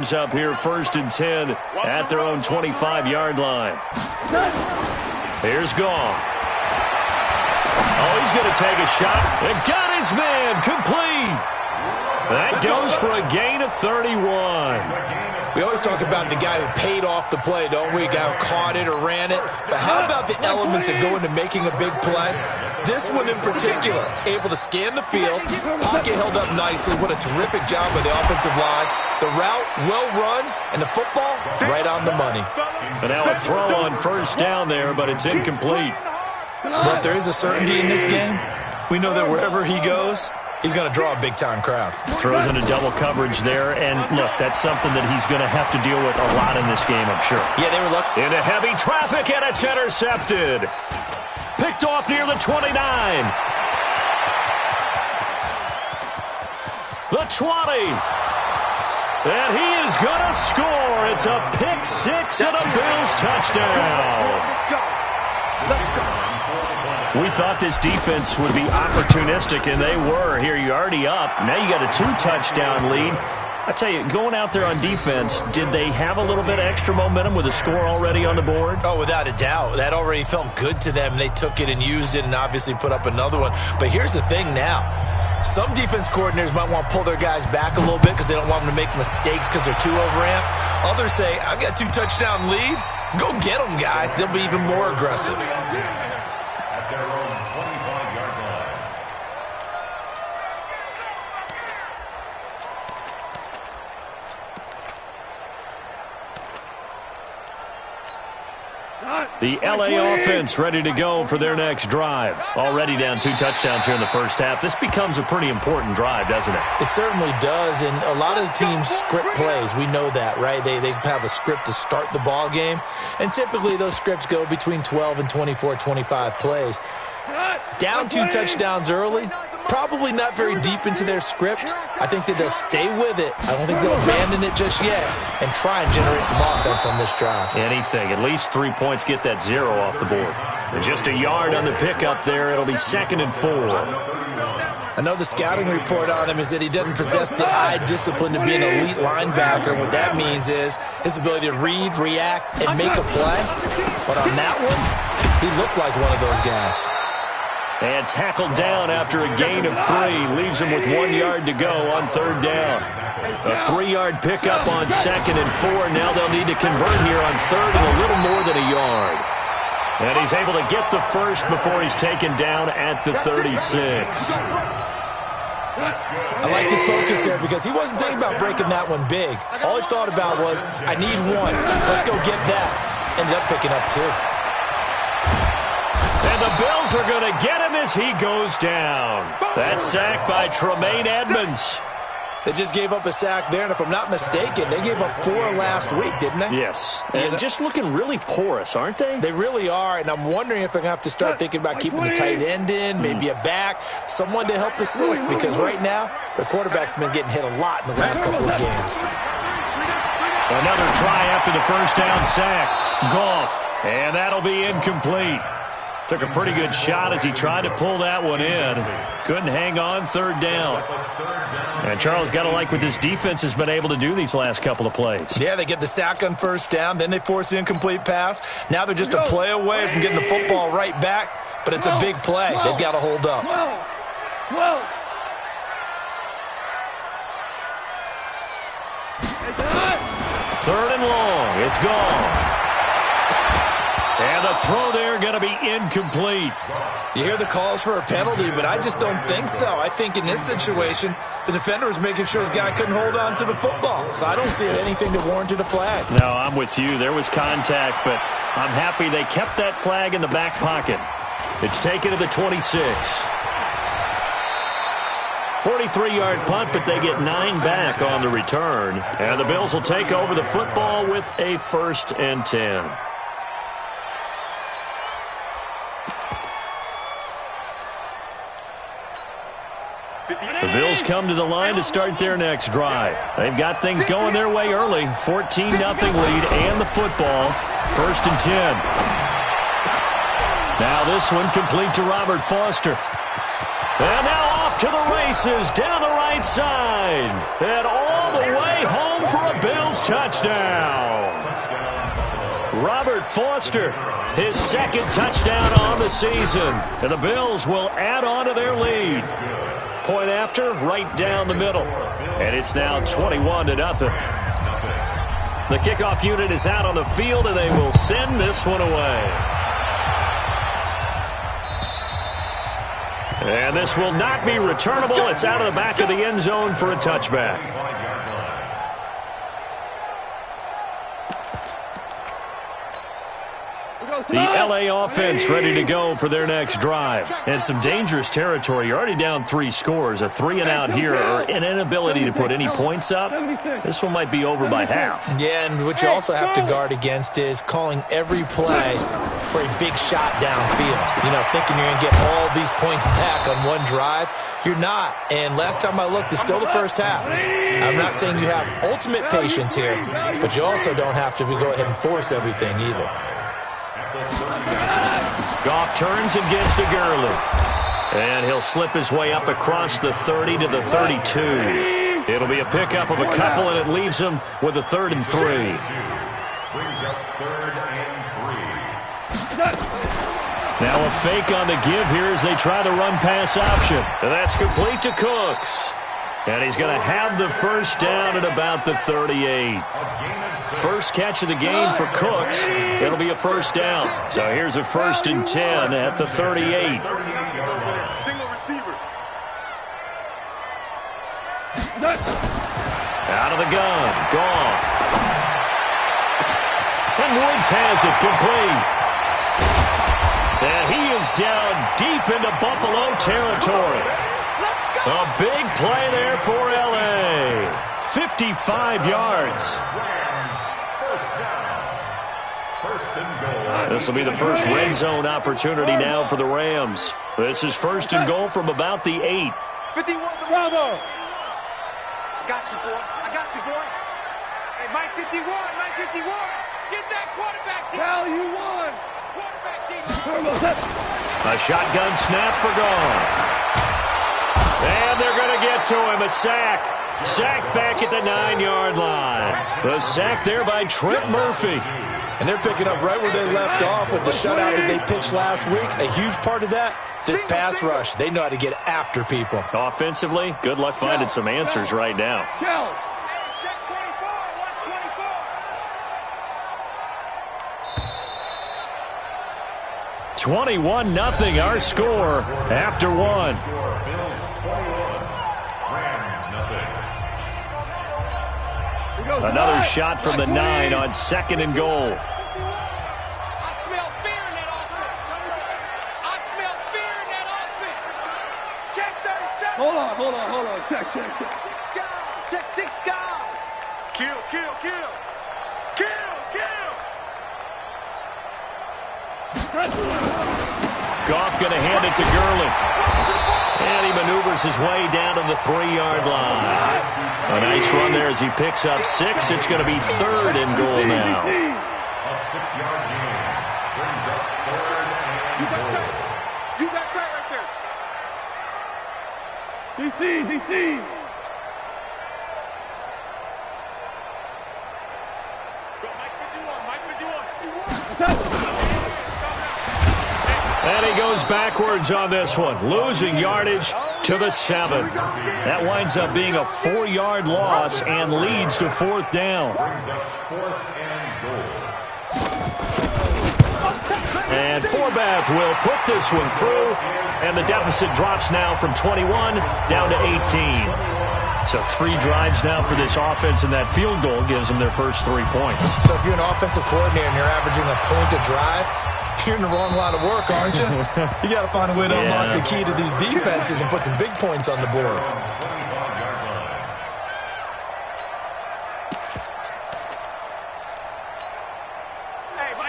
Up here, 1st and 10 at their own 25-yard line. Here's Goff. Oh, he's going to take a shot and got his man complete. That goes for a gain of 31. We always talk about the guy who paid off the play, don't we? A guy who caught it or ran it. But how about the elements that go into making a big play? This one in particular, able to scan the field, pocket held up nicely. What a terrific job by the offensive line. The route, well run, and the football, right on the money. And now a throw on 1st down there, but it's incomplete. But if there is a certainty in this game, we know that wherever he goes, he's going to draw a big-time crowd. Throws into double coverage there, and look, that's something that he's going to have to deal with a lot in this game, I'm sure. Yeah, they were lucky. Into heavy traffic, and it's intercepted. Picked off near the 29. The 20. And he is going to score. It's a pick six and a Bills touchdown. We thought this defense would be opportunistic, and they were. Here, you're already up. Now you got a 2-touchdown lead. I tell you, going out there on defense, did they have a little bit of extra momentum with a score already on the board? Oh, without a doubt. That already felt good to them. They took it and used it and obviously put up another one. But here's the thing now. Some defense coordinators might want to pull their guys back a little bit because they don't want them to make mistakes because they're too overamped. Others say, I've got a 2-touchdown lead. Go get them, guys. They'll be even more aggressive. That's their own 25-yard line. The L.A. offense ready to go for their next drive. Already down 2 touchdowns here in the first half. This becomes a pretty important drive, doesn't it? It certainly does, and a lot of the teams script plays. We know that, right? They have a script to start the ball game, and typically those scripts go between 12 and 24, 25 plays. Down 2 touchdowns early, probably not very deep into their script. I think that they'll stay with it. I don't think they'll abandon it just yet and try and generate some offense on this drive. Anything. At least 3 points, get that 0 off the board. And just a yard on the pickup there. It'll be 2nd and 4. I know the scouting report on him is that he doesn't possess the eye discipline to be an elite linebacker. And what that means is his ability to read, react, and make a play. But on that one, he looked like one of those guys. And tackled down after a gain of 3. Leaves him with 1 yard to go on 3rd down. A 3-yard pickup on 2nd and 4. Now they'll need to convert here on 3rd and a little more than a yard. And he's able to get the first before he's taken down at the 36. I liked his focus there because he wasn't thinking about breaking that one big. All he thought about was, I need 1. Let's go get that. Ended up picking up 2. And the Bills are going to get him as he goes down. That sack by Tremaine Edmonds. They just gave up a sack there, and if I'm not mistaken, they gave up 4 last week, didn't they? Yes, and just looking really porous, aren't they? They really are, and I'm wondering if they're going to have to start thinking about keeping the tight end in, maybe a back, someone to help assist, because right now, the quarterback's been getting hit a lot in the last couple of games. Another try after the first down sack. Goff, and that'll be incomplete. Took a pretty good shot as he tried to pull that one in. Couldn't hang on 3rd down. And Charles, got to like what this defense has been able to do these last couple of plays. Yeah, they get the sack on 1st down, then they force the incomplete pass. Now they're just a play away from getting the football right back, but it's a big play. They've got to hold up. 3rd and long. It's gone. And the throw there going to be incomplete. You hear the calls for a penalty, but I just don't think so. I think in this situation, the defender was making sure his guy couldn't hold on to the football. So I don't see anything to warrant a flag. No, I'm with you. There was contact, but I'm happy they kept that flag in the back pocket. It's taken to the 26. 43-yard punt, but they get 9 back on the return. And the Bills will take over the football with a 1st and 10. The Bills come to the line to start their next drive. They've got things going their way early. 14-0 lead and the football. 1st and 10. Now this one complete to Robert Foster. And now off to the races down the right side. And all the way home for a Bills touchdown. Robert Foster, his second touchdown on the season. And the Bills will add on to their lead. Point after, right down the middle. And it's now 21-0. The kickoff unit is out on the field, and they will send this one away. And this will not be returnable. It's out of the back of the end zone for a touchback. The L.A. offense ready to go for their next drive. And some dangerous territory. You're already down 3 scores. A 3-and-out here or an inability to put any points up. This one might be over by half. Yeah, and what you also have to guard against is calling every play for a big shot downfield. You know, thinking you're going to get all these points back on one drive. You're not. And last time I looked, it's still the first half. I'm not saying you have ultimate patience here, but you also don't have to go ahead and force everything either. Goff turns and gives to Gurley. And he'll slip his way up across the 30 to the 32. It'll be a pickup of a couple, and it leaves him with a 3rd and 3. Brings up 3rd and 3. Now a fake on the give here as they try the run-pass option. And that's complete to Cooks. And he's going to have the first down at about the 38. First catch of the game for Cooks. It'll be a first down. So here's a 1st and 10 at the 38. Single receiver. Out of the gun. Goff. And Woods has it complete. And he is down deep into Buffalo territory. A big play there for L.A. 55 yards. This will be the first red zone opportunity now for the Rams. This is 1st and goal from about the 8. 51, Bravo. I got you, boy. I got you, boy. Hey, Mike 51, Mike 51. Get that quarterback. Hell, you won. Quarterback, a shotgun snap for Goff. And they're going to get to him. A sack. Sack back at the 9-yard line. The sack there by Trent Murphy. And they're picking up right where they left off with the shutout that they pitched last week. A huge part of that, this pass rush. They know how to get after people. Offensively, good luck finding some answers right now. Check 24. Watch 24. 21-0 our score after 1. Another shot from the 9 on 2nd and goal. I smell fear in that offense. I smell fear in that offense. Check 37. Hold on. Check. Check this guy. Kill. Goff going to hand it to Gurley. And he maneuvers his way down to the 3-yard line. A nice run there as he picks up 6. It's going to be 3rd and goal now. A 6-yard gain. Brings up 3rd and goal. You got tight right there. DC. Go, Mike 51. And he goes backwards on this one, losing yardage to the 7. That winds up being a 4-yard loss and leads to 4th down. Brings up 4th and goal. And Forbath will put this one through, and the deficit drops now from 21 down to 18. So 3 drives now for this offense, and that field goal gives them their first 3 points. So if you're an offensive coordinator and you're averaging a point a drive, you're in the wrong line of work, aren't you? You got to find a way to unlock the key to these defenses and put some big points on the board.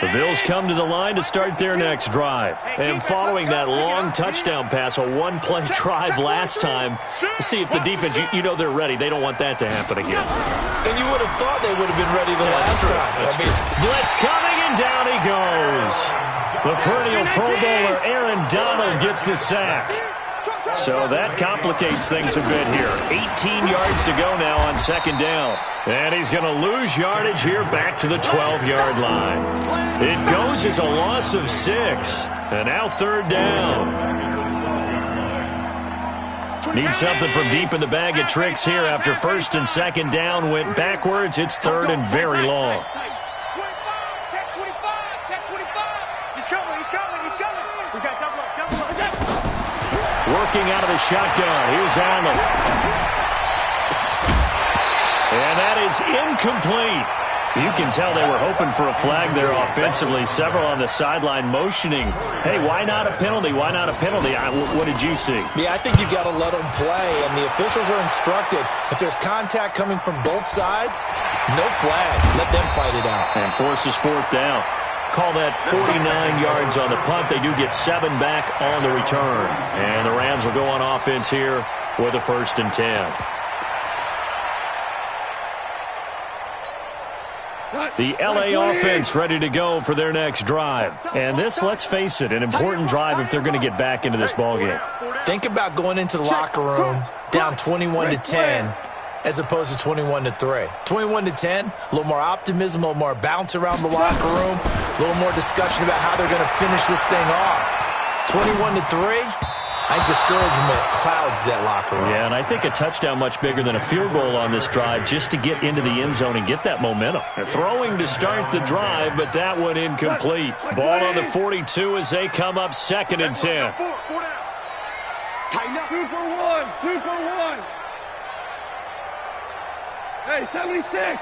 The Bills come to the line to start their next drive. And following that long touchdown pass, a 1-play drive last time, let's see if the defense, you know they're ready. They don't want that to happen again. And you would have thought they would have been ready the last time. Blitz coming, and down he goes. The perennial Pro Bowler Aaron Donald gets the sack. So that complicates things a bit here. 18 yards to go now on second down. And he's going to lose yardage here back to the 12-yard line. It goes as a loss of 6. And now third down. Need something from deep in the bag of tricks here after first and second down went backwards. It's third and very long. Check 25. Check 25. He's coming. We got double up. Working out of the shotgun. Here's Allen. And that is incomplete. You can tell they were hoping for a flag there offensively. Several on the sideline motioning, hey, why not a penalty? Why not a penalty? What did you see? Yeah, I think you got to let them play, and the officials are instructed. If there's contact coming from both sides, no flag. Let them fight it out. And forces fourth down. Call that 49 yards on the punt. They do get 7 back on the return. And the Rams will go on offense here with a 1st and 10. The L.A. offense ready to go for their next drive. And this, let's face it, an important drive if they're going to get back into this ballgame. Think about going into the locker room down 21-10 as opposed to 21-3. 21-10, a little more optimism, a little more bounce around the locker room, a little more discussion about how they're going to finish this thing off. 21-3, I think discouragement clouds that locker room. Yeah, and I think a touchdown much bigger than a field goal on this drive just to get into the end zone and get that momentum. Throwing to start the drive, but that one incomplete. Ball on the 42 as they come up 2nd and 10. Tighten up. 2 for 1. Hey, 76.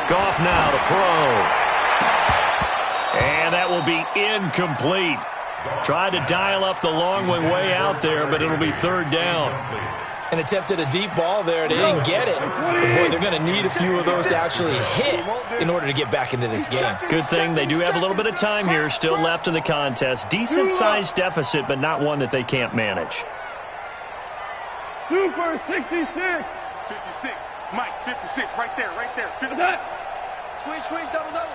Goff now to throw. And that will be incomplete. Tried to dial up the long one way out there, but it'll be third down. And attempted a deep ball there. They didn't get it. But, boy, they're going to need a few of those to actually hit in order to get back into this game. Good thing they do have a little bit of time here still left in the contest. Decent-sized deficit, but not one that they can't manage. Super 66. 56. Mike, 56. Right there. 56. Squeeze, double.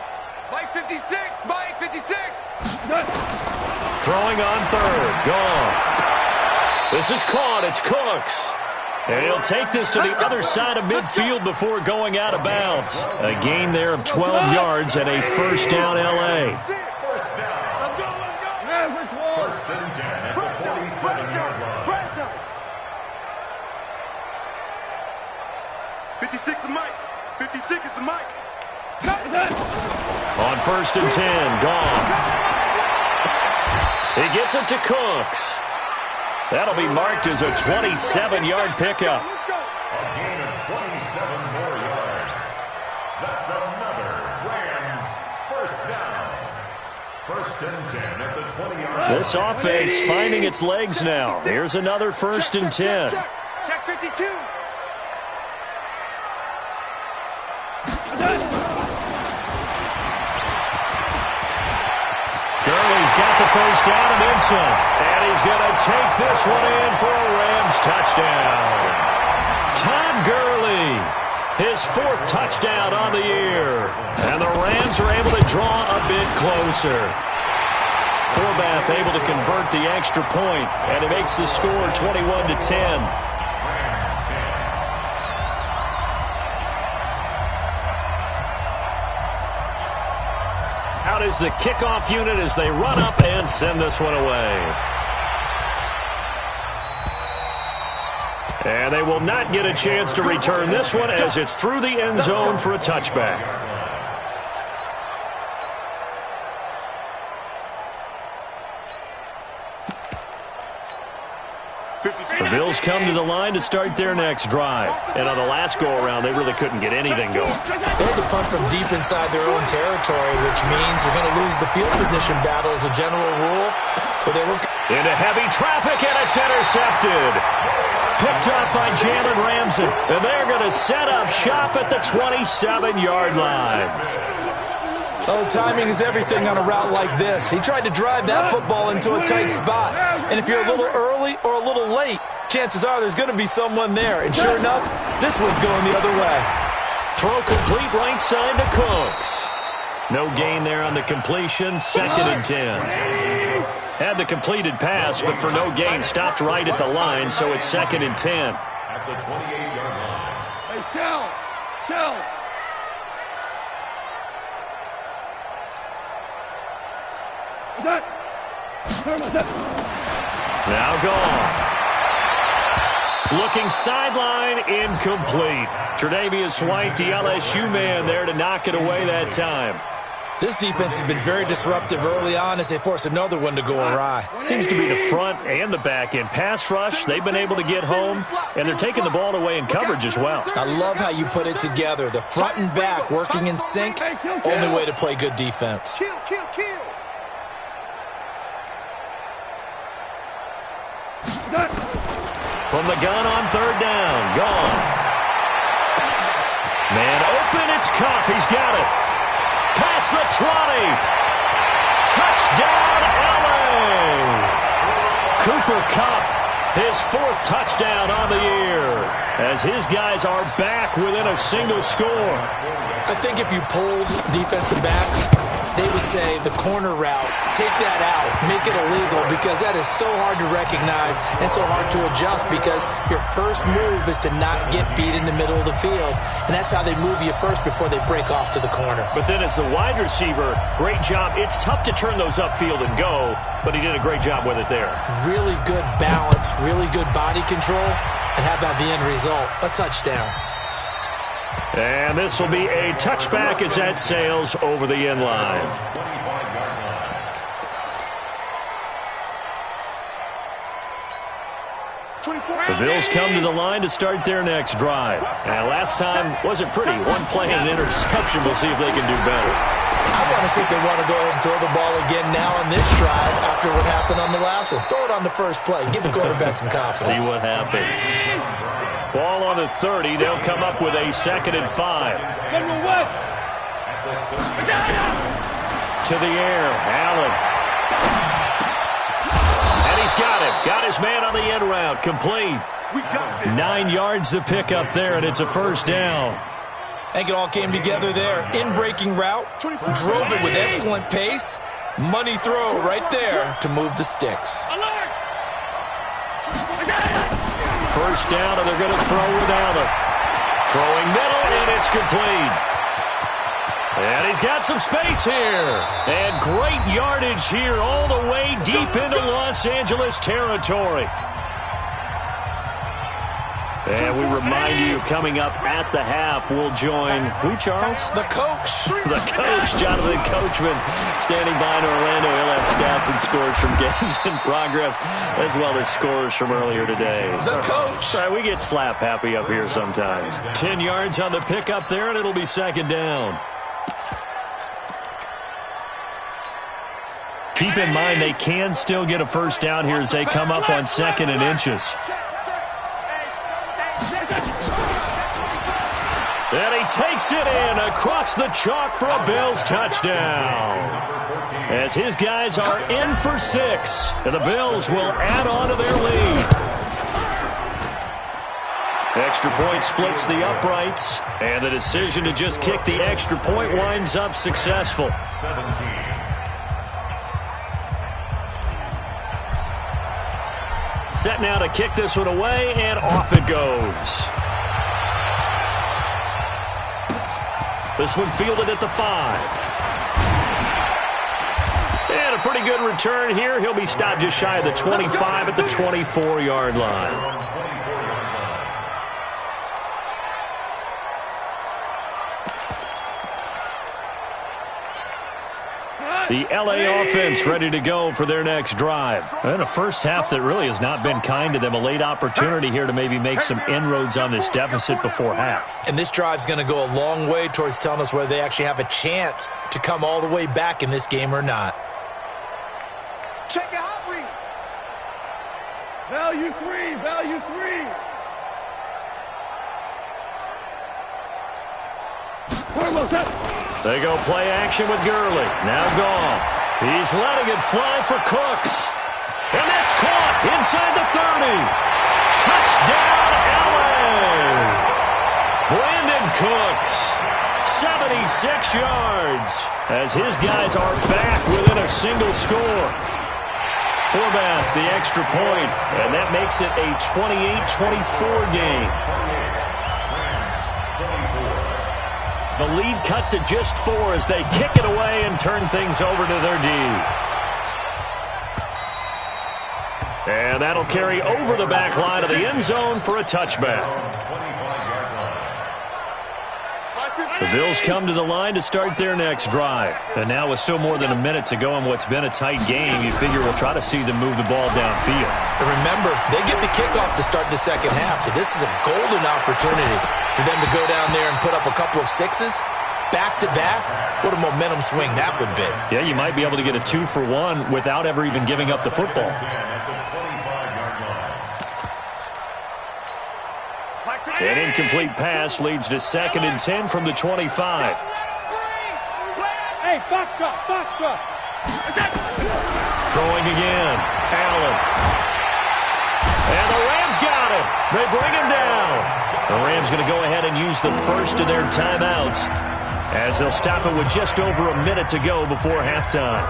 Mike 56. Mike 56. Throwing on third. Gone. This is caught. It's Cooks. And he'll take this to the other side of midfield before going out of bounds. A gain there of 12 yards and a first down L.A. First and 10 at the 47-yard line. 56 is Mike. 56 is the Mike. On 1st and 10, Goff. He gets it to Cooks. That'll be marked as a 27-yard pickup. A gain of 27 more yards. That's another Rams first down. 1st and 10 at the 20-yard line. This offense finding its legs now. Here's another 1st and 10. Check 52. Gurley's got the first down and then some. And he's going to take this one in for a Rams touchdown. Todd Gurley, his 4th touchdown on the year. And the Rams are able to draw a bit closer. Forbath able to convert the extra point, and it makes the score 21-10. Out is the kickoff unit as they run up and send this one away. And they will not get a chance to return this one as it's through the end zone for a touchback. The Bills come to the line to start their next drive. And on the last go-around, they really couldn't get anything going. They had to punt from deep inside their own territory, which means they're going to lose the field position battle as a general rule. But they look into heavy traffic, and it's intercepted. Picked up by Jalen Ramsey. And they're going to set up shop at the 27-yard line. Oh, timing is everything on a route like this. He tried to drive that football into a tight spot. And if you're a little early or a little late, chances are there's going to be someone there. And sure enough, this one's going the other way. Throw complete right side to Cooks. No gain there on the completion. 2nd and 10. Had the completed pass, but for no gain, stopped right at the line, so it's 2nd and 10. At the 28-yard line. Hey, Shell! Now gone. Looking sideline, incomplete. Tre'Davious White, the LSU man, there to knock it away that time. This defense has been very disruptive early on as they force another one to go awry. Seems to be the front and the back end. Pass rush, they've been able to get home, and they're taking the ball away in coverage as well. I love how you put it together. The front and back working in sync, only way to play good defense. Kill. From the gun on 3rd down. Gone. Man open, it's Cup. He's got it. Past the 20. Touchdown, LA. Cooper Kupp, his 4th touchdown on the year, as his guys are back within a single score. I think if you polled defensive backs, they would say the corner route, take that out, make it illegal, because that is so hard to recognize and so hard to adjust, because your first move is to not get beat in the middle of the field, and that's how they move you first before they break off to the corner. But then as the wide receiver, great job. It's tough to turn those upfield and go, but he did a great job with it there. Really good balance, really good body control, and how about the end result? A touchdown. And this will be a touchback as that sails over the end line. The Bills come to the line to start their next drive. And last time wasn't pretty. One play and an interception. We'll see if they can do better. I want to see if they want to go ahead and throw the ball again now on this drive after what happened on the last one. Throw it on the first play. Give the quarterback some confidence. See what happens. Ball on the 30. They'll come up with a 2nd and 5. To the air. Allen. And he's got it. Got his man on the end route. Complete. 9 yards to pick up there, and it's a 1st down. I think it all came together there. In-breaking route. Drove it with excellent pace. Money throw right there to move the sticks. 1st down, and they're going to throw without it. Throwing middle, and it's complete. And he's got some space here. And great yardage here all the way deep into Los Angeles territory. And we remind you, coming up at the half, we'll join who, Charles? The coach. The coach, Jonathan Coachman, standing by in Orlando. He'll have stats and scores from games in progress, as well as scores from earlier today. The coach. Sorry, we get slap happy up here sometimes. 10 yards on the pickup there, and it'll be 2nd down. Keep in mind, they can still get a 1st down here as they come up on 2nd and inches. And he takes it in across the chalk for a Bills touchdown. As his guys are in for 6, and the Bills will add on to their lead. Extra point splits the uprights, and the decision to just kick the extra point winds up successful. 17. Set now to kick this one away, and off it goes. This one fielded at the 5. And a pretty good return here. He'll be stopped just shy of the 25 at the 24-yard line. The LA offense ready to go for their next drive. And a first half that really has not been kind to them. A late opportunity here to maybe make some inroads on this deficit before half. And this drive's going to go a long way towards telling us whether they actually have a chance to come all the way back in this game or not. Check your hot read. Value 3, value 3. They go play action with Gurley. Now Goff. He's letting it fly for Cooks. And that's caught inside the 30. Touchdown, LA. Brandon Cooks, 76 yards. as his guys are back within a single score. Forbath, the extra point, and that makes it a 28-24 game. The lead cut to just 4 as they kick it away and turn things over to their D. And that'll carry over the back line of the end zone for a touchback. The Bills come to the line to start their next drive. And now with still more than a minute to go in what's been a tight game, you figure we'll try to see them move the ball downfield. And remember, they get the kickoff to start the second half, so this is a golden opportunity for them to go down there and put up a couple of sixes back-to-back. What a momentum swing that would be. Yeah, you might be able to get a 2-for-1 without ever even giving up the football. An incomplete pass leads to 2nd and 10 from the 25. Hey, box drop, box drop. Throwing again. Allen. And the Rams got him. They bring him down. The Rams going to go ahead and use the first of their timeouts as they'll stop it with just over a minute to go before halftime.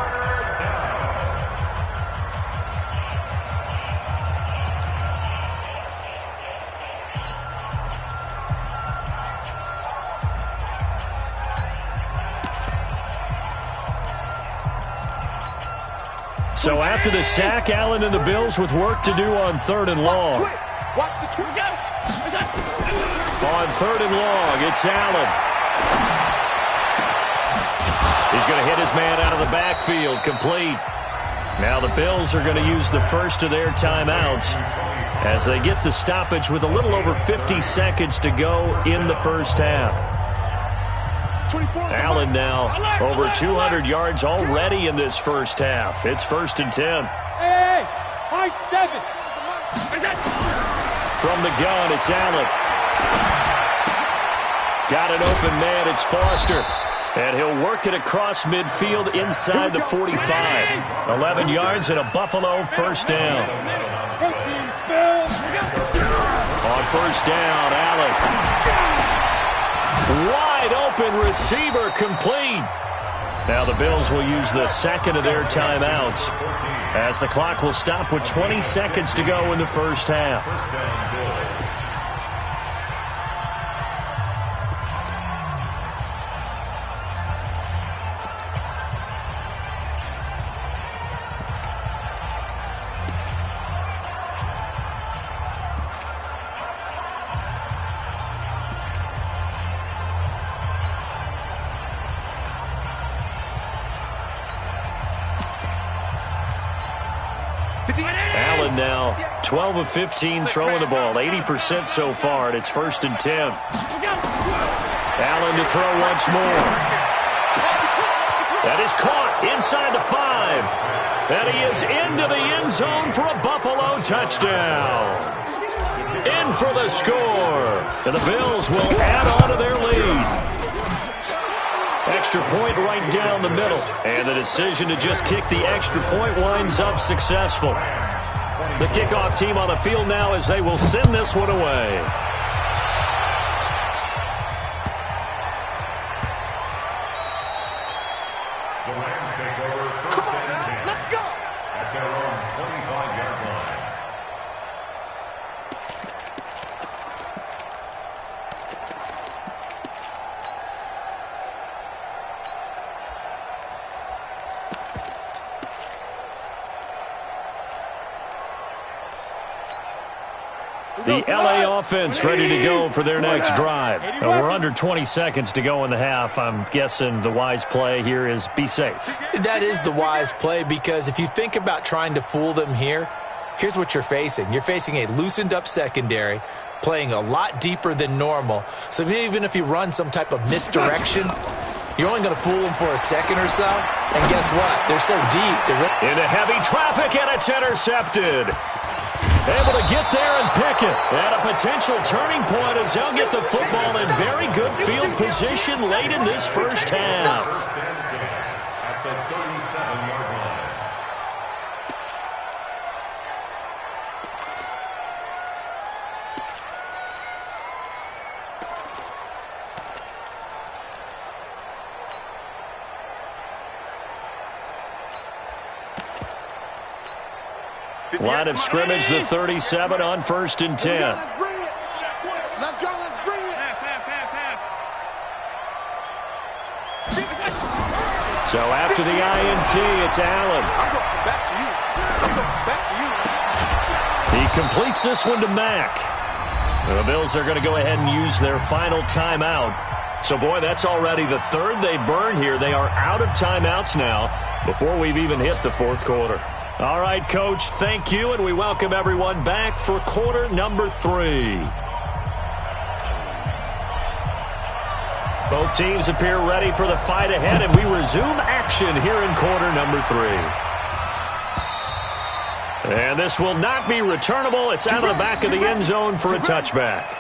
So after the sack, Allen and the Bills with work to do on 3rd and long. On 3rd and long, it's Allen. He's going to hit his man out of the backfield, complete. Now the Bills are going to use the first of their timeouts as they get the stoppage with a little over 50 seconds to go in the first half. Allen now over 200 yards already in this first half. It's 1st and 10. Hey, high 7. From the gun, it's Allen. Got an open man, it's Foster. And he'll work it across midfield inside the 45. 11 yards and a Buffalo first down. On first down, Allen. Wide open receiver, complete. Now the Bills will use the second of their timeouts as the clock will stop with 20 seconds to go in the first half. Allen now 12 of 15 throwing the ball, 80% so far, and it's 1st and 10. Allen to throw once more. That is caught inside the 5. And he is into the end zone for a Buffalo touchdown. In for the score. And the Bills will add on to their lead. Extra point right down the middle. And the decision to just kick the extra point winds up successful. The kickoff team on the field now as they will send this one away. The Rams take over 1st and 10. Let's go! At their own 25-yard line. The LA offense ready to go for their next drive. We're under 20 seconds to go in the half. I'm guessing the wise play here is be safe. That is the wise play because if you think about trying to fool them here, here's what you're facing. You're facing a loosened up secondary, playing a lot deeper than normal. So even if you run some type of misdirection, you're only going to fool them for a second or so. And guess what? They're so deep. Into heavy traffic, and it's intercepted. Able to get there and pick it. And a potential turning point as they'll get the football in very good field position late in this first half. At the 37-yard line. Line of scrimmage, the 37 on 1st and 10. Let's bring it. Let's go. Let's bring it. So after the INT, it's Allen. I'm going back to you. I'm going back to you. He completes this one to Mack. The Bills are going to go ahead and use their final timeout. So, boy, that's already the third they burn here. They are out of timeouts now before we've even hit the fourth quarter. All right, Coach, thank you, and we welcome everyone back for quarter number 3. Both teams appear ready for the fight ahead, and we resume action here in quarter number 3. And this will not be returnable. It's out of the back of the end zone for a touchback.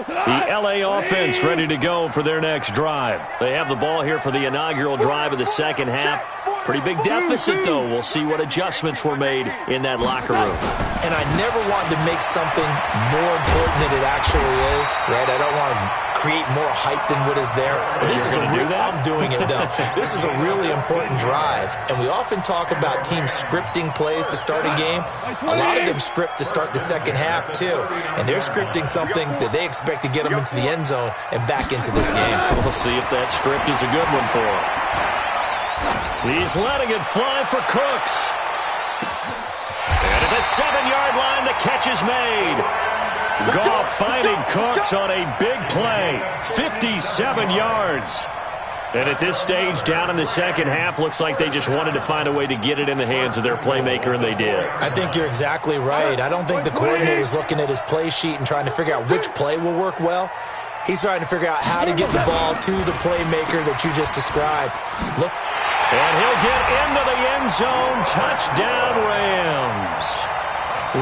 The LA offense ready to go for their next drive. They have the ball here for the inaugural drive of the second half. Pretty big deficit, though. We'll see what adjustments were made in that locker room. And I never want to make something more important than it actually is, right? I don't want to create more hype than what is there. But this is I'm doing it, though. This is a really important drive. And we often talk about teams scripting plays to start a game. A lot of them script to start the second half, too. And they're scripting something that they expect to get them into the end zone and back into this game. We'll see if that script is a good one for them. He's letting it fly for Cooks. And at the 7-yard line, the catch is made. Goff finding Cooks on a big play. 57 yards. And at this stage, down in the second half, looks like they just wanted to find a way to get it in the hands of their playmaker, and they did. I think you're exactly right. I don't think the coordinator's looking at his play sheet and trying to figure out which play will work well. He's trying to figure out how to get the ball to the playmaker that you just described. Look. And he'll get into the end zone. Touchdown, Rams.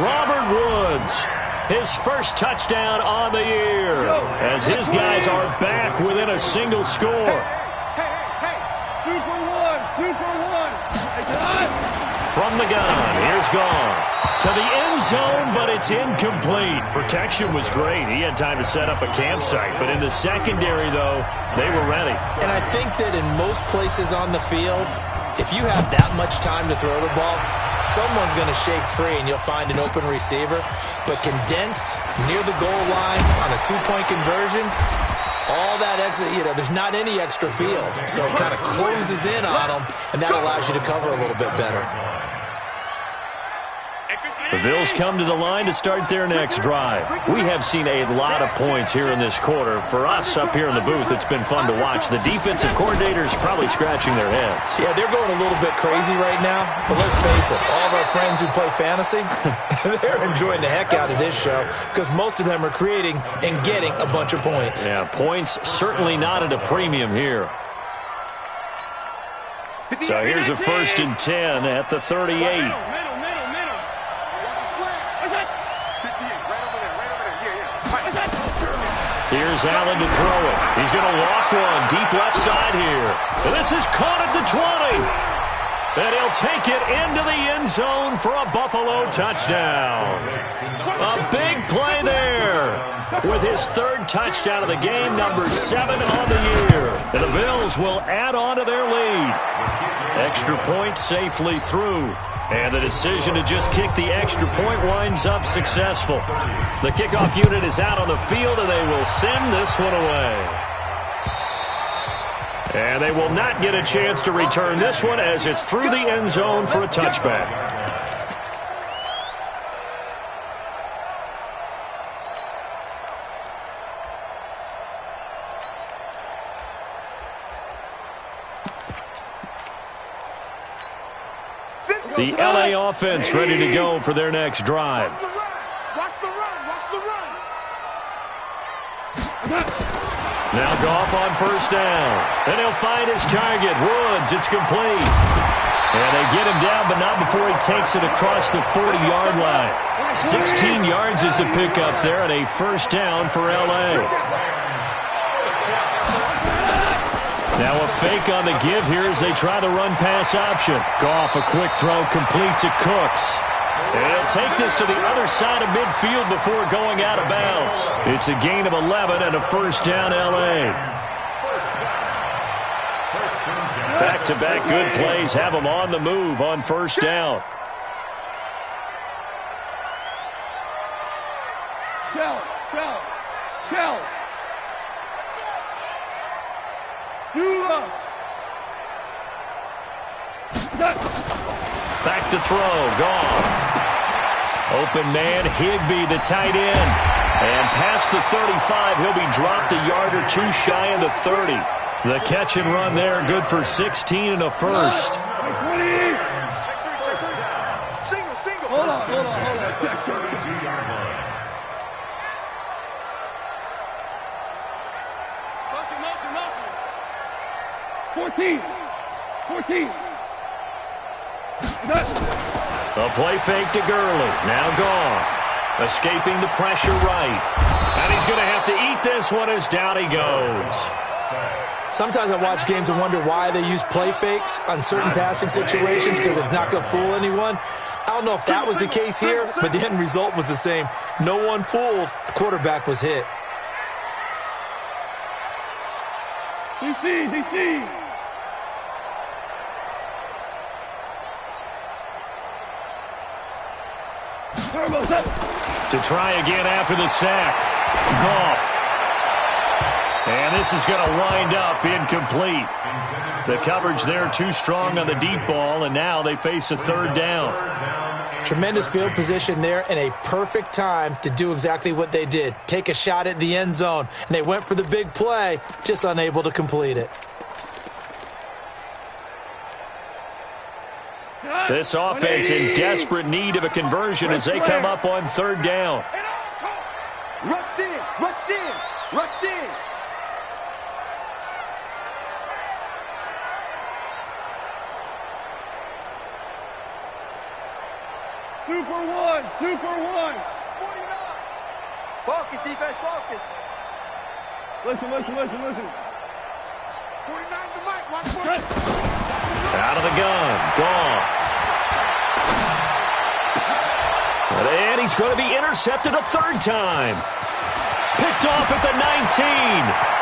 Robert Woods, his first touchdown on the year, as his guys are back within a single score. Hey, 2 for 1, 2 for 1. From the gun, here's Goff to the end zone, but it's incomplete. Protection was great. He had time to set up a campsite, but in the secondary, though, they were ready. And I think that in most places on the field, if you have that much time to throw the ball, someone's going to shake free and you'll find an open receiver. But condensed near the goal line on a 2-point conversion, all that extra, there's not any extra field. So it kind of closes in on them, and that allows you to cover a little bit better. The Bills come to the line to start their next drive. We have seen a lot of points here in this quarter. For us up here in the booth, it's been fun to watch. The defensive coordinators probably scratching their heads. Yeah, they're going a little bit crazy right now. But let's face it, all of our friends who play fantasy, they're enjoying the heck out of this show because most of them are creating and getting a bunch of points. Yeah, points certainly not at a premium here. So here's a 1st and 10 at the 38. Here's Allen to throw it. He's going to walk one deep left side here. And this is caught at the 20. And he'll take it into the end zone for a Buffalo touchdown. A big play there with his 3rd touchdown of the game, number 7 on the year. And the Bills will add on to their lead. Extra point safely through. And the decision to just kick the extra point winds up successful. The kickoff unit is out on the field, and they will send this one away. And they will not get a chance to return this one as it's through the end zone for a touchback. The LA offense ready to go for their next drive. Watch the run. Now Goff on 1st down. And he'll find his target, Woods. It's complete. And they get him down, but not before he takes it across the 40-yard line. 16 yards is the pickup there, and a 1st down for LA. Now a fake on the give here as they try the run-pass option. Goff, a quick throw, complete to Cooks. And he'll take this to the other side of midfield before going out of bounds. It's a gain of 11 and a first down, L.A. Back-to-back good plays have them on the move on first down. Shell. Back to throw. Gone. Open man, Higbee, the tight end. And past the 35, he'll be dropped a yard or two shy of the 30. The catch and run there, good for 16 and a first. Single. Hold on. Check. 14. A play fake to Gurley. Now gone. Escaping the pressure right. And he's going to have to eat this one as down he goes. Sometimes I watch games and wonder why they use play fakes on certain passing situations because it's not going to fool anyone. I don't know if that was the case here, but the end result was the same. No one fooled. The quarterback was hit. DC. To try again after the sack. Goff. And this is going to wind up incomplete. The coverage there too strong on the deep ball, and now they face a third down. Tremendous field position there and a perfect time to do exactly what they did. Take a shot at the end zone, and they went for the big play, just unable to complete it. This offense in desperate need of a conversion as they come up on third down. Rush in. 49. Focus, defense, focus. Listen. 49's the mic. Watch for it. Out of the gun. Goff. And he's going to be intercepted a third time. Picked off at the 19.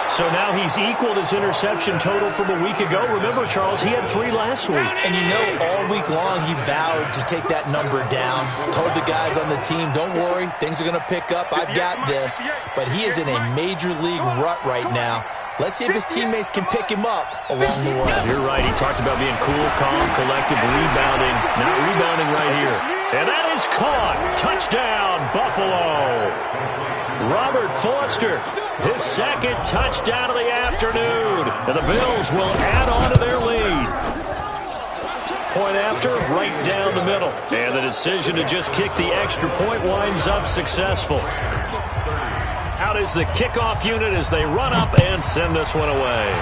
So now he's equaled his interception total from a week ago. Remember, Charles, he had 3 last week. And you know, all week long he vowed to take that number down. Told the guys on the team, don't worry, things are going to pick up. I've got this. But he is in a major league rut right now. Let's see if his teammates can pick him up along the way. You're right. He talked about being cool, calm, collective, rebounding. Not rebounding right here. And that is caught. Touchdown, Buffalo. Robert Foster, his second touchdown of the afternoon. And the Bills will add on to their lead. Point after, right down the middle. And the decision to just kick the extra point winds up successful. Out is the kickoff unit as they run up and send this one away.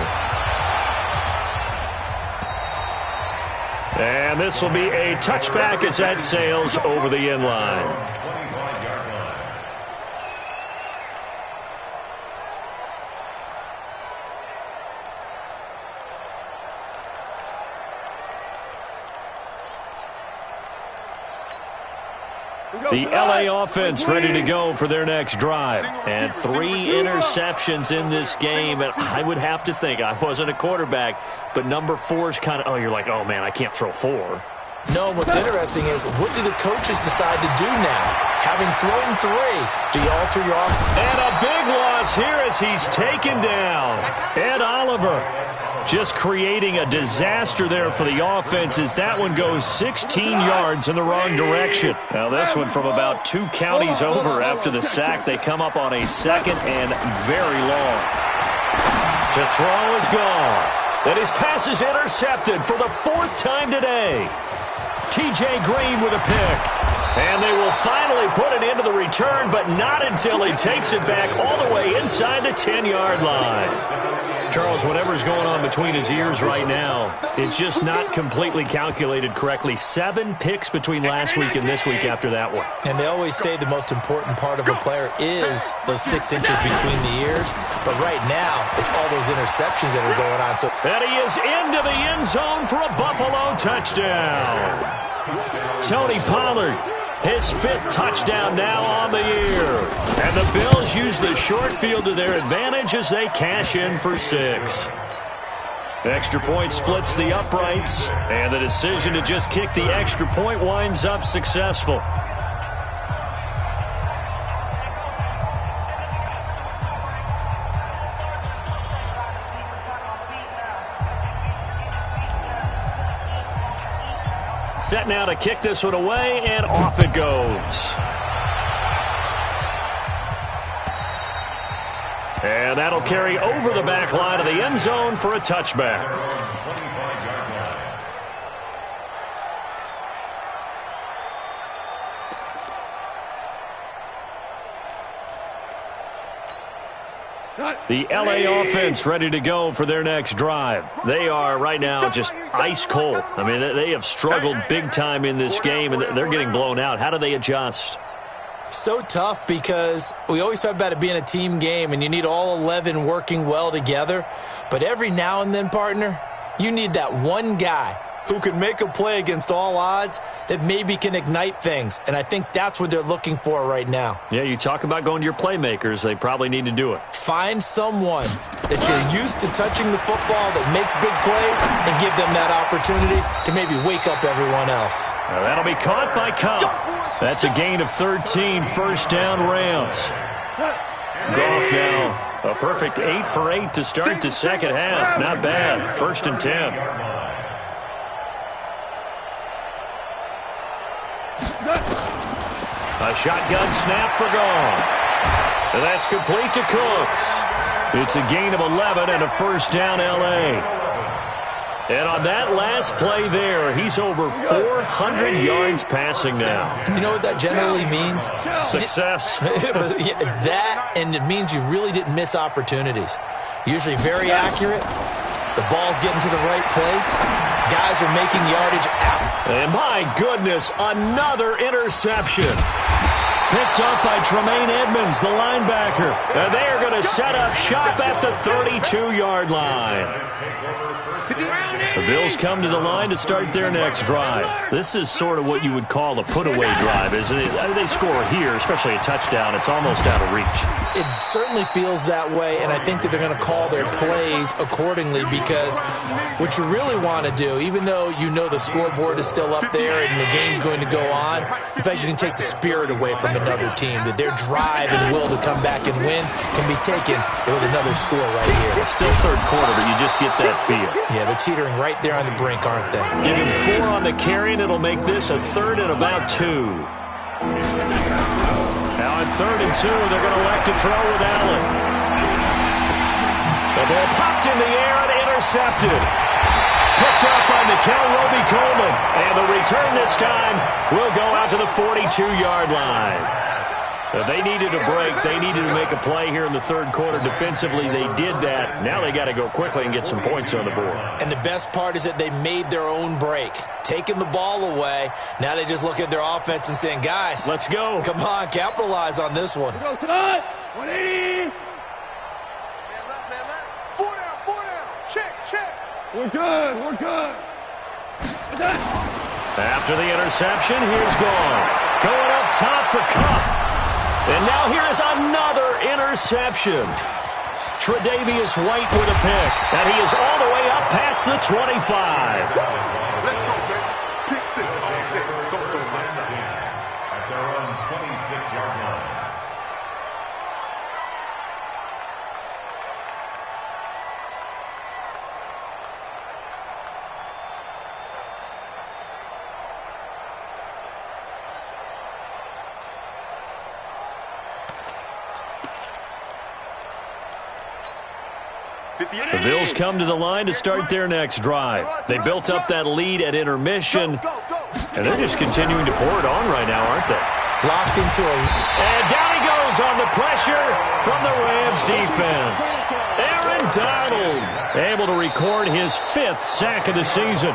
And this will be a touchback as that sails over the end line. The LA offense ready to go for their next drive. And 3 interceptions in this game. And I would have to think, I wasn't a quarterback, but number 4 is kind of, oh, you're like, oh, man, I can't throw 4. No, what's interesting is, what do the coaches decide to do now? Having thrown 3, do you alter your offense? And a big loss here as he's taken down. Ed Oliver just creating a disaster there for the offense as that one goes 16 yards in the wrong direction. Now this one from about 2 counties over after the sack. They come up on a second and very long. To throw is gone. And his pass is intercepted for the 4th time today. T.J. Green with a pick. And they will finally put it into the return, but not until he takes it back all the way inside the 10-yard line. Charles, whatever's going on between his ears right now, it's just not completely calculated correctly. 7 picks between last week and this week after that one. And they always say the most important part of a player is those 6 inches between the ears. But right now, it's all those interceptions that are going on. So, and he is into the end zone for a Buffalo touchdown. Tony Pollard, his 5th touchdown now on the year. And the Bills use the short field to their advantage as they cash in for 6. Extra point splits the uprights, and the decision to just kick the extra point winds up successful. Set now to kick this one away, and off it goes. And that'll carry over the back line of the end zone for a touchback. The LA offense ready to go for their next drive. They are right now just ice cold. I mean, they have struggled big time in this game, and they're getting blown out. How do they adjust? So tough because we always talk about it being a team game, and you need all 11 working well together. But every now and then, partner, you need that one guy who can make a play against all odds that maybe can ignite things. And I think that's what they're looking for right now. Yeah, you talk about going to your playmakers. They probably need to do it. Find someone that you're used to touching the football that makes big plays and give them that opportunity to maybe wake up everyone else. Now that'll be caught by Cobb. That's a gain of 13, first down Rams. Goff now, a perfect 8 for 8 to start the second half. Not bad. 1st and 10. A shotgun snap for Goff. And that's complete to Cooks. It's a gain of 11 and a first down L.A. And on that last play there, he's over 400 yards passing now. You know what that generally means? Success. That, and it means you really didn't miss opportunities. Usually very accurate. The ball's getting to the right place. Guys are making yardage out. And my goodness, another interception. Picked up by Tremaine Edmonds, the linebacker. And they are going to set up shop at the 32-yard line. The Bills come to the line to start their next drive. This is sort of what you would call a put-away drive, isn't it? They score here, especially a touchdown. It's almost out of reach. It certainly feels that way, and I think that they're going to call their plays accordingly because what you really want to do, even though you know the scoreboard is still up there and the game's going to go on, in fact, you can take the spirit away from another team, that their drive and will to come back and win can be taken with another score right here. It's still third quarter, but you just get that feel. Yeah, they're teetering right there on the brink, aren't they? Give him 4 on the carry, and it'll make this a 3rd and about 2. Now on 3rd and 2, they're going to elect to throw with Allen. The ball popped in the air and intercepted. Picked up by Nikel Roby-Coleman. And the return this time will go out to the 42-yard line. They needed a break. They needed to make a play here in the third quarter. Defensively, they did that. Now they got to go quickly and get some points on the board. And the best part is that they made their own break. Taking the ball away. Now they just look at their offense and saying, guys, let's go. Come on, capitalize on this one. Go tonight. 180. 4 down. Check. We're good. After the interception, here's Goff. Going up top for Cup. And now here is another interception. Tre'Davious White with a pick. And he is all the way up past the 25. Let's go, baby. Pick 6 all day. Don't go my side. At their own 26-yard line. The Bills come to the line to start their next drive. They built up that lead at intermission. And they're just continuing to pour it on right now, aren't they? Locked into a... And down he goes on the pressure from the Rams defense. Aaron Donald able to record his 5th sack of the season.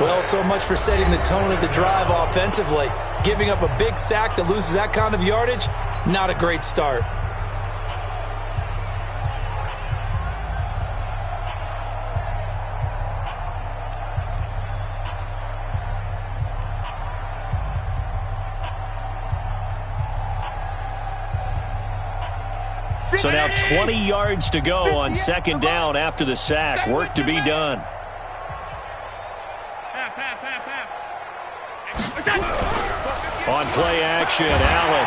Well, so much for setting the tone of the drive offensively. Giving up a big sack that loses that kind of yardage, not a great start. So now 20 yards to go on 2nd down after the sack. Work to be done. On play action, Allen.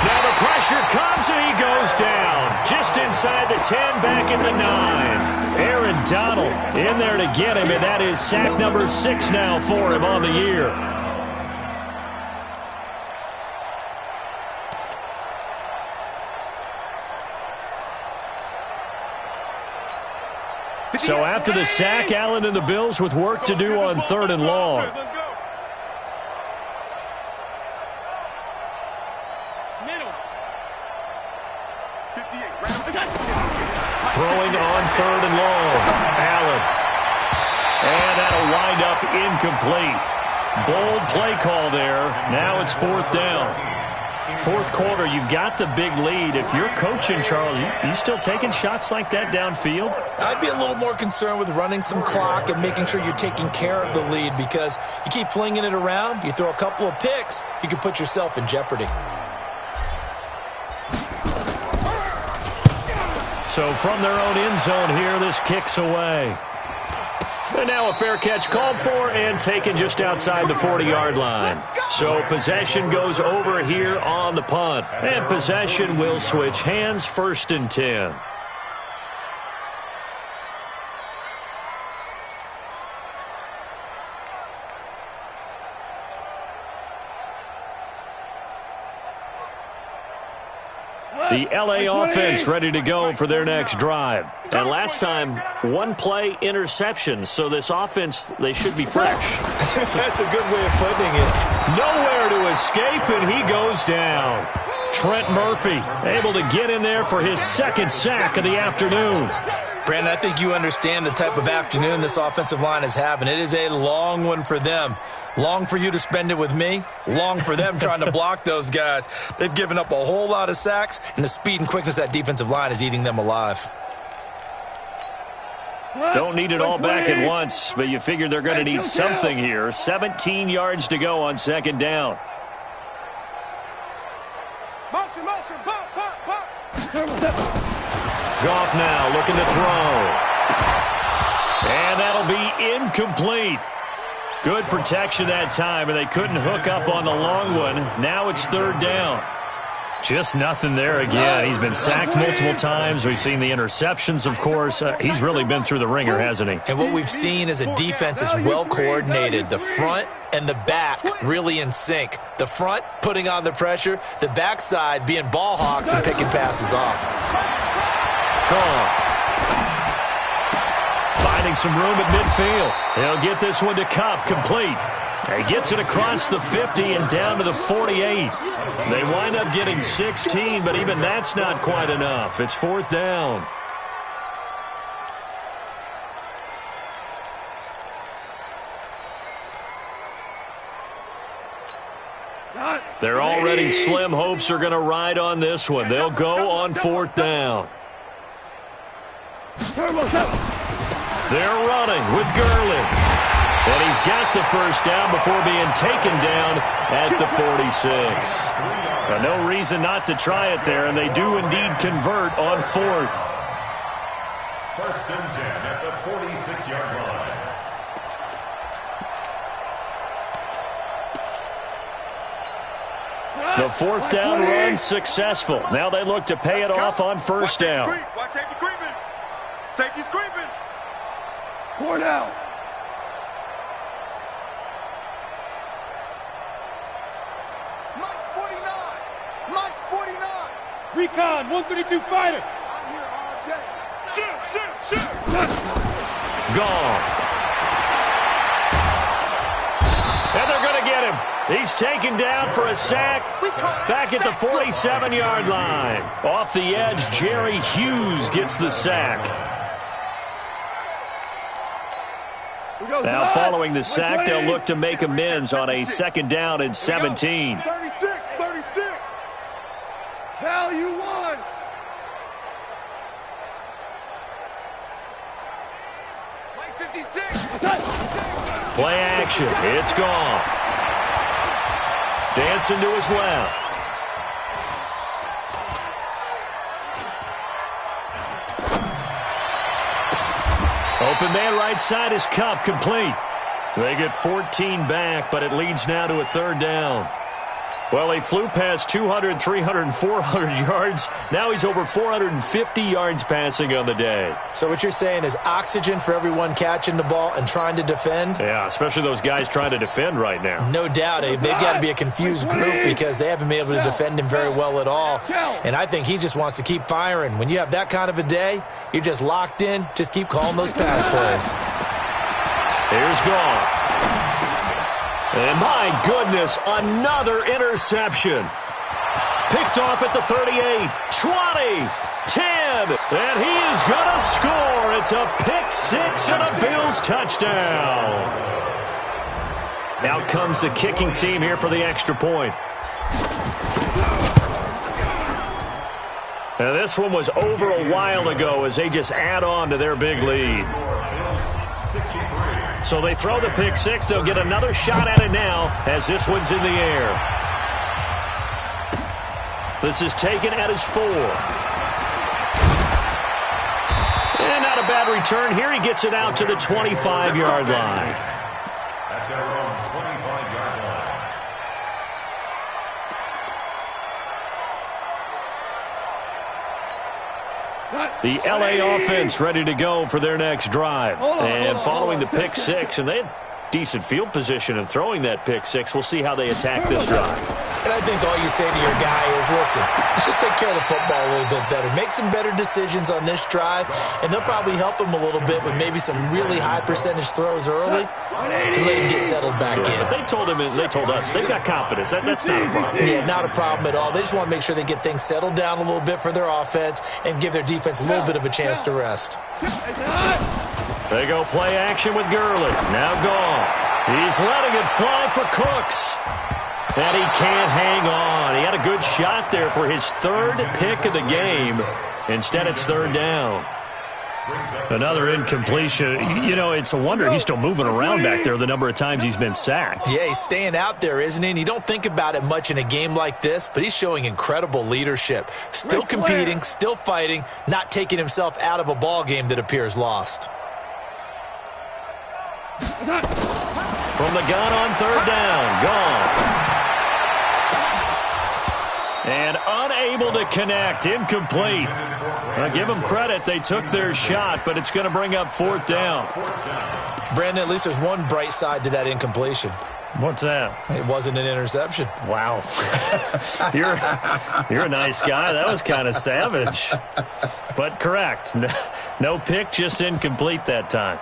Now the pressure comes and he goes down. Just inside the 10, back in the 9. Aaron Donald in there to get him, and that is sack number 6 now for him on the year. So after the sack, Allen and the Bills with work to do on 3rd and long. Throwing on 3rd and long. Allen. And that'll wind up incomplete. Bold play call there. Now it's 4th down. 4th quarter, you've got the big lead. If you're coaching, Charles, you still taking shots like that downfield? I'd be a little more concerned with running some clock and making sure you're taking care of the lead, because you keep flinging it around, you throw a couple of picks, you can put yourself in jeopardy. So from their own end zone here, this kicks away. And now a fair catch called for and taken just outside the 40-yard line. So possession goes over here on the punt. And possession will switch hands, 1st and 10. The L.A. offense ready to go for their next drive. And last time, 1 play interception. So this offense, they should be fresh. That's a good way of putting it. Nowhere to escape, and he goes down. Trent Murphy able to get in there for his 2nd sack of the afternoon. Brandon, I think you understand the type of afternoon this offensive line is having. It is a long one for them. Long for you to spend it with me. Long for them trying to block those guys. They've given up a whole lot of sacks, and the speed and quickness of that defensive line is eating them alive. Don't need it all back at once, but you figure they're going to need something here. 17 yards to go on 2nd down. Motion, motion, bump, bump, bump. Goff now looking to throw. And that'll be incomplete. Good protection that time, and they couldn't hook up on the long one. Now it's 3rd down. Just nothing there again. He's been sacked multiple times. We've seen the interceptions, of course. He's really been through the ringer, hasn't he? And what we've seen is a defense that's well coordinated. The front and the back really in sync. The front putting on the pressure. The backside being ball hawks and picking passes off. Gone. Finding some room at midfield. He'll get this one to Kupp, complete. He gets it across the 50 and down to the 48. They wind up getting 16, but even that's not quite enough. It's 4th down. They're already slim hopes are going to ride on this one. They'll go on 4th down. They're running with Gurley. And he's got the 1st down before being taken down at the 46. No reason not to try it there, and they do indeed convert on 4th. 1st and 10 at the 46-yard line. The 4th down run successful. Now they look to pay it off on 1st down. Watch safety creeping. Safety's creeping. 4 down. Mike's 49. Mike's 49. Recon, 132 fighter. I'm here all day. Shoot. Goff. And they're going to get him. He's taken down for a sack back at the 47-yard line. Off the edge, Jerry Hughes gets the sack. Now following the sack, they'll look to make amends on a 2nd down and 17. 36. Value 1. Mike 56. Play action. It's gone. Dancing to his left. Open man right side is Cup, complete. They get 14 back, but it leads now to a 3rd down. Well, he flew past 200, 300, 400 yards. Now he's over 450 yards passing on the day. So what you're saying is oxygen for everyone catching the ball and trying to defend? Yeah, especially those guys trying to defend right now. No doubt. They've got to be a confused group because they haven't been able to defend him very well at all. And I think he just wants to keep firing. When you have that kind of a day, you're just locked in. Just keep calling those pass plays. Here's Goff. And my goodness, another interception. Picked off at the 38, 20, 10, and he is going to score. It's a pick 6 and a Bills touchdown. Out comes the kicking team here for the extra point. Now this one was over a while ago as they just add on to their big lead. So they throw the pick 6. They'll get another shot at it now as this one's in the air. This is taken at his 4. And not a bad return here. He gets it out to the 25-yard line. At their own 25-yard line. The L.A. offense ready to go for their next drive. And following the pick 6, and they had decent field position in throwing that pick 6. We'll see how they attack this drive. And I think all you say to your guy is, listen, let's just take care of the football a little bit better. Make some better decisions on this drive, and they'll probably help him a little bit with maybe some really high percentage throws early to let him get settled back in. But they told him, and they told us, they've got confidence. That's not a problem. Yeah, not a problem at all. They just want to make sure they get things settled down a little bit for their offense and give their defense a little bit of a chance to rest. They go play action with Gurley. Now Goff. He's letting it fly for Cooks. And he can't hang on. He had a good shot there for his 3rd pick of the game. Instead, it's 3rd down. Another incompletion. You know, it's a wonder he's still moving around back there the number of times he's been sacked. Yeah, he's staying out there, isn't he? And you don't think about it much in a game like this, but he's showing incredible leadership. Still competing, still fighting, not taking himself out of a ball game that appears lost. From the gun on 3rd down. Gone. And unable to connect. Incomplete. Give them credit. They took their shot, but it's going to bring up 4th down. Brandon, at least there's one bright side to that incompletion. What's that? It wasn't an interception. Wow. You're a nice guy. That was kind of savage. But correct. No pick, just incomplete that time.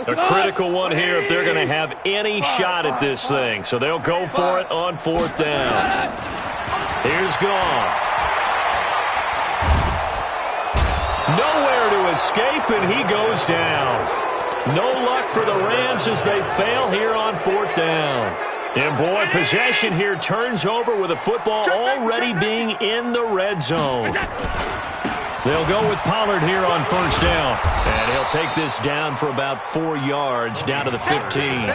A critical one here if they're going to have any shot at this thing. So they'll go for it on 4th down. Here's Goff. Nowhere to escape, and he goes down. No luck for the Rams as they fail here on 4th down. And boy, possession here turns over with the football already being in the red zone. They'll go with Pollard here on 1st down. And he'll take this down for about 4 yards, down to the 15.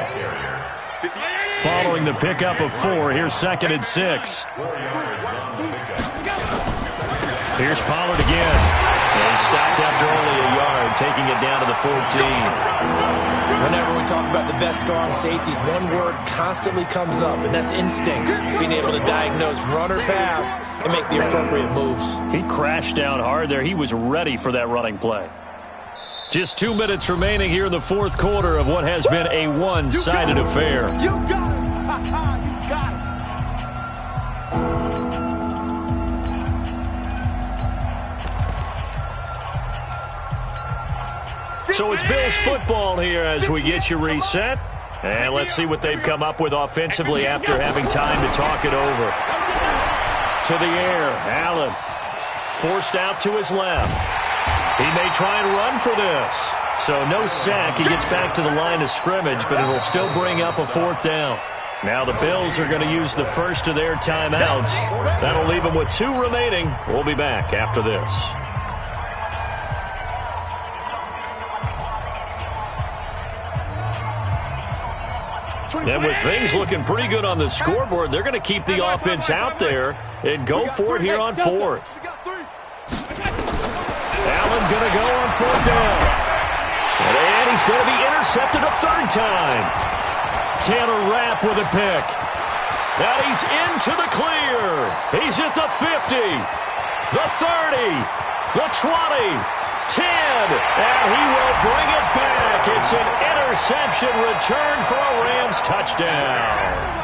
Following the pickup of 4, here's 2nd and 6. Here's Pollard again. And stopped after only a yard, taking it down to the 14. Whenever we talk about the best strong safeties, one word constantly comes up, and that's instincts. Being able to diagnose run or pass and make the appropriate moves. He crashed down hard there. He was ready for that running play. Just 2 minutes remaining here in the 4th quarter of what has been a one-sided affair. You got it. You got it. So it's Bills football here as we get you reset. And let's see what they've come up with offensively after having time to talk it over. To the air, Allen forced out to his left. He may try and run for this. So no sack. He gets back to the line of scrimmage, but it'll still bring up a 4th down. Now the Bills are going to use the first of their timeouts. That'll leave them with 2 remaining. We'll be back after this. And with things looking pretty good on the scoreboard, they're going to keep the offense out there and go for it here on 4th. Allen going to go on 4th down. And he's going to be intercepted a 3rd time. Taylor Rapp with a pick. Now he's into the clear. He's at the 50, the 30, the 20, 10, and he will bring it back. It's an interception return for a Rams touchdown.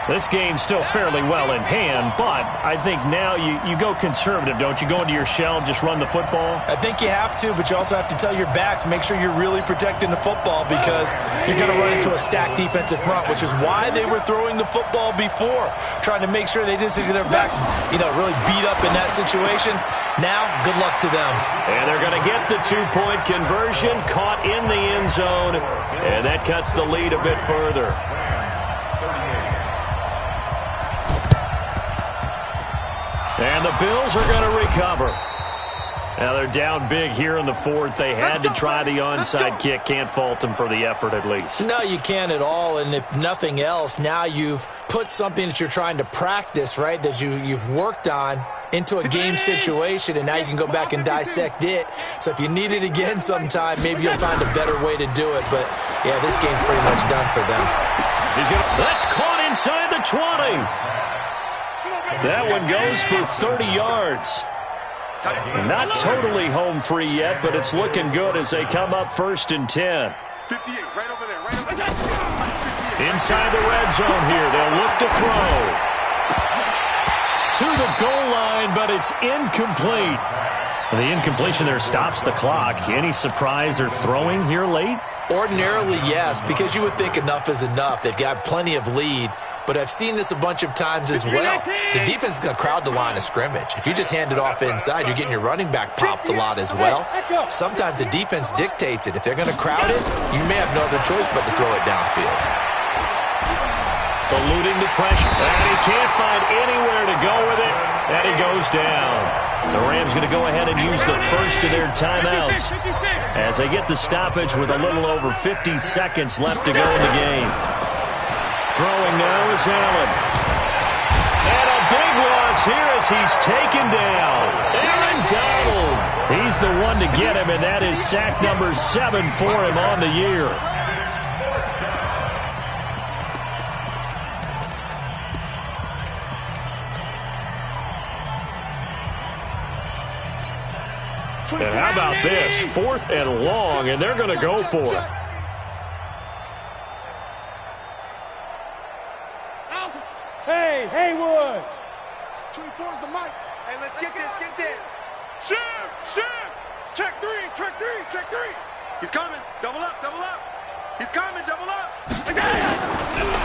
This game's still fairly well in hand, but I think now you go conservative, don't you? Go into your shell and just run the football? I think you have to, but you also have to tell your backs, make sure you're really protecting the football because you're going to run into a stacked defensive front, which is why they were throwing the football before, trying to make sure they just get their backs, really beat up in that situation. Now, good luck to them. And they're going to get the 2-point conversion, caught in the end zone, and that cuts the lead a bit further. And the Bills are going to recover. Now they're down big here in the 4th. They had to try the onside kick. Can't fault them for the effort at least. No, you can't at all. And if nothing else, now you've put something that you're trying to practice, right, that you've worked on into a game situation, and now you can go back and dissect it. So if you need it again sometime, maybe you'll find a better way to do it. But, yeah, this game's pretty much done for them. That's caught inside the 20. That one goes for 30 yards. Not totally home free yet, but it's looking good as they come up 1st and 10. 58, right over there, right over there. Inside the red zone here, they'll look to throw. To the goal line, but it's incomplete. The incompletion there stops the clock. Any surprise they're throwing here late? Ordinarily, yes, because you would think enough is enough. They've got plenty of lead. But I've seen this a bunch of times as well. The defense is going to crowd the line of scrimmage. If you just hand it off inside, you're getting your running back popped a lot as well. Sometimes the defense dictates it. If they're going to crowd it, you may have no other choice but to throw it downfield. Eluding the pressure. And he can't find anywhere to go with it. And he goes down. The Rams going to go ahead and use the first of their timeouts as they get the stoppage with a little over 50 seconds left to go in the game. Throwing now is Allen. And a big loss here as he's taken down. Aaron Donald. He's the one to get him, and that is sack number 7 for him on the year. And how about this? 4th and long, and they're going to go for it. Hey, Haywood! 24 is the mic. Hey, let's get this, get this. Shift. Check 3. He's coming. Double up. He's coming, double up.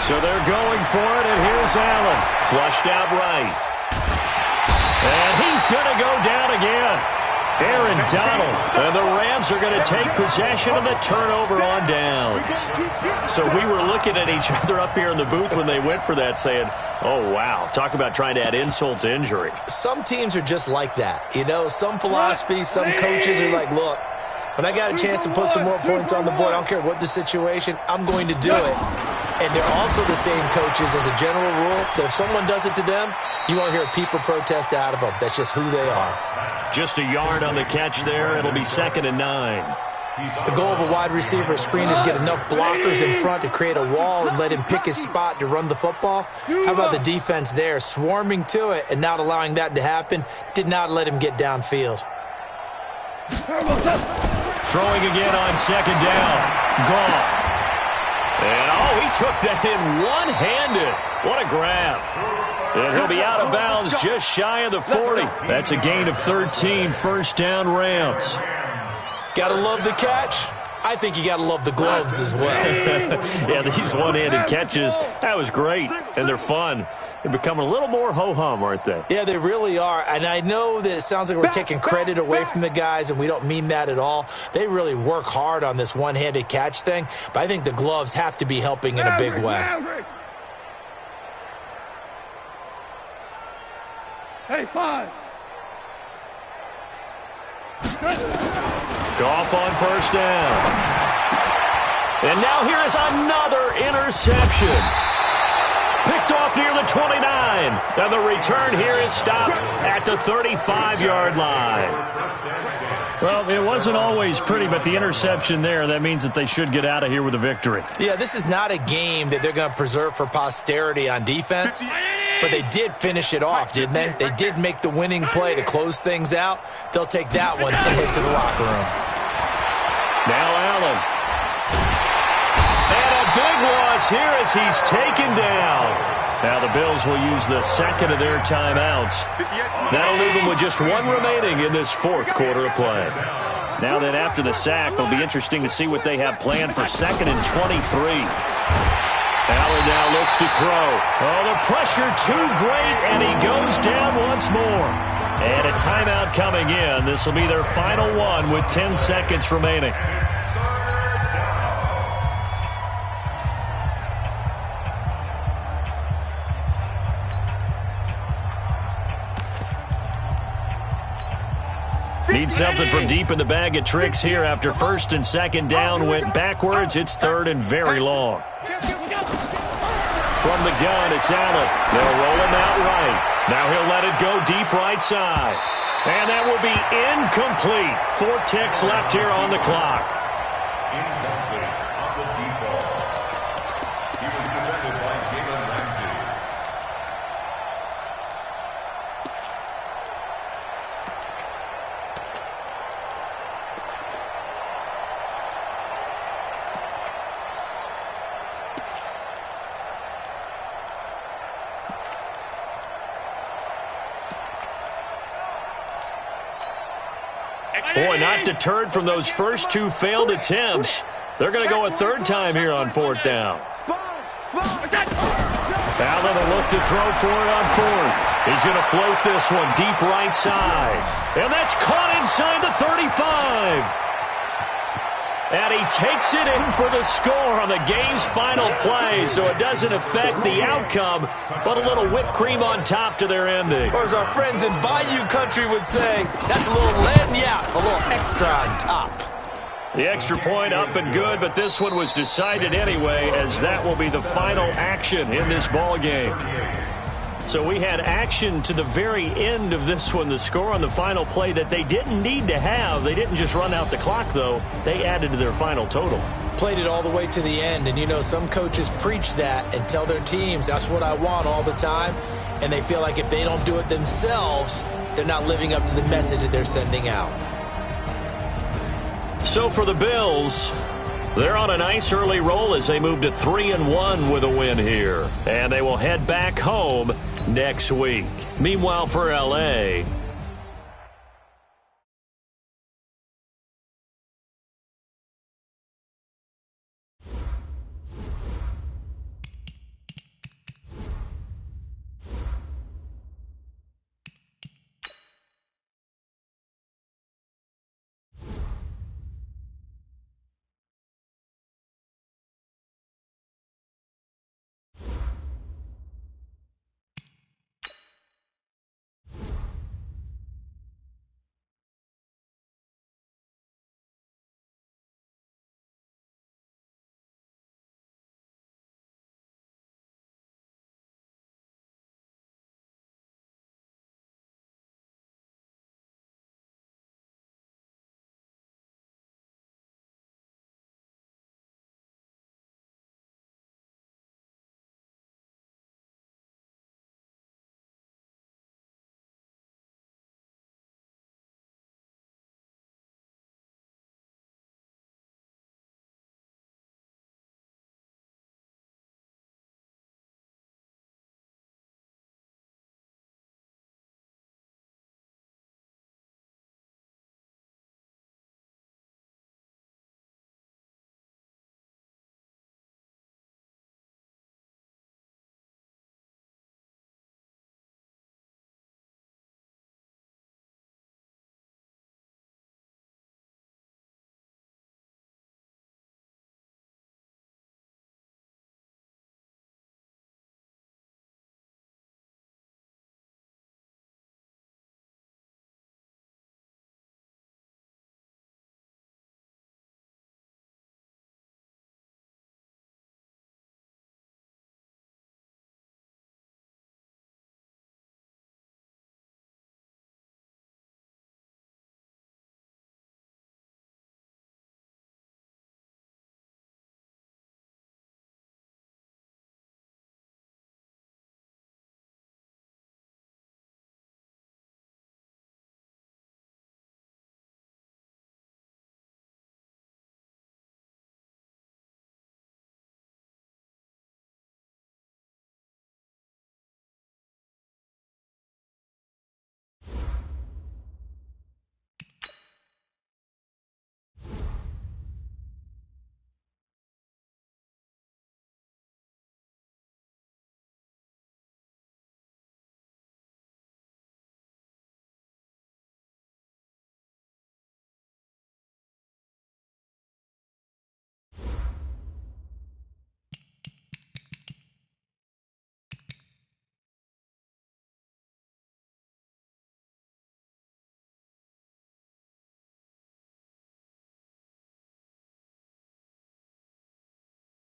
So they're going for it, and here's Allen. Flushed out right. And he's going to go down again. Aaron Donald. And the Rams are going to take possession of the turnover on downs. So we were looking at each other up here in the booth when they went for that saying, oh, wow, talk about trying to add insult to injury. Some teams are just like that. Some philosophies, some coaches are like, look, when I got a chance to put some more points on the board, I don't care what the situation, I'm going to do it. And they're also the same coaches as a general rule that if someone does it to them, you won't hear a peep or protest out of them. That's just who they are. Just a yard on the catch there. It'll be 2nd and 9. The goal of a wide receiver screen is get enough blockers in front to create a wall and let him pick his spot to run the football. How about the defense there, swarming to it and not allowing that to happen? Did not let him get downfield. Throwing again on 2nd down. Goff. And, he took that in one-handed. What a grab. And he'll be out of bounds just shy of the 40. That's a gain of 13, 1st down Rams. Gotta love the catch. I think you got to love the gloves as well. Yeah, these one-handed catches, that was great, and they're fun. They're becoming a little more ho-hum, aren't they? Yeah, they really are. And I know that it sounds like we're taking credit away from the guys, and we don't mean that at all. They really work hard on this one-handed catch thing, but I think the gloves have to be helping in a big way. Hey, 5. Goff on first down. And now here is another interception. Picked off near the 29. And the return here is stopped at the 35-yard line. Well, it wasn't always pretty, but the interception there, that means that they should get out of here with a victory. Yeah, this is not a game that they're going to preserve for posterity on defense, but they did finish it off, didn't they? They did make the winning play to close things out. They'll take that one and head to the locker room. Now Allen. And a big loss here as he's taken down. Now the Bills will use the second of their timeouts. That'll leave them with just one remaining in this fourth quarter of play. Now then, after the sack, it'll be interesting to see what they have planned for 2nd and 23. Allen now looks to throw. Oh, the pressure too great, and he goes down once more. And a timeout coming in. This will be their final one with 10 seconds remaining. Need something from deep in the bag of tricks here after 1st and 2nd down went backwards. It's 3rd and very long. From the gun, it's Allen. They'll roll him out right. Now he'll let it go deep right side. And that will be incomplete. 4 ticks left here on the clock. Incomplete on the deep ball. He was defended by Jalen Ramsey. Boy, not deterred from those first 2 failed attempts. They're going to go a 3rd time here on 4th down. Allen will look to throw for it on 4th. He's going to float this one deep right side. And that's caught inside the 35. And he takes it in for the score on the game's final play, so it doesn't affect the outcome, but a little whipped cream on top to their ending. Or as our friends in Bayou Country would say, that's a little lagniappe, a little extra on top. The extra point up and good, but this one was decided anyway, as that will be the final action in this ball game. So we had action to the very end of this one, the score on the final play that they didn't need to have. They didn't just run out the clock, though. They added to their final total. Played it all the way to the end, and you know some coaches preach that and tell their teams, that's what I want all the time, and they feel like if they don't do it themselves, they're not living up to the message that they're sending out. So for the Bills, they're on a nice early roll as they move to 3-1 with a win here. And they will head back home next week. Meanwhile, for L.A.,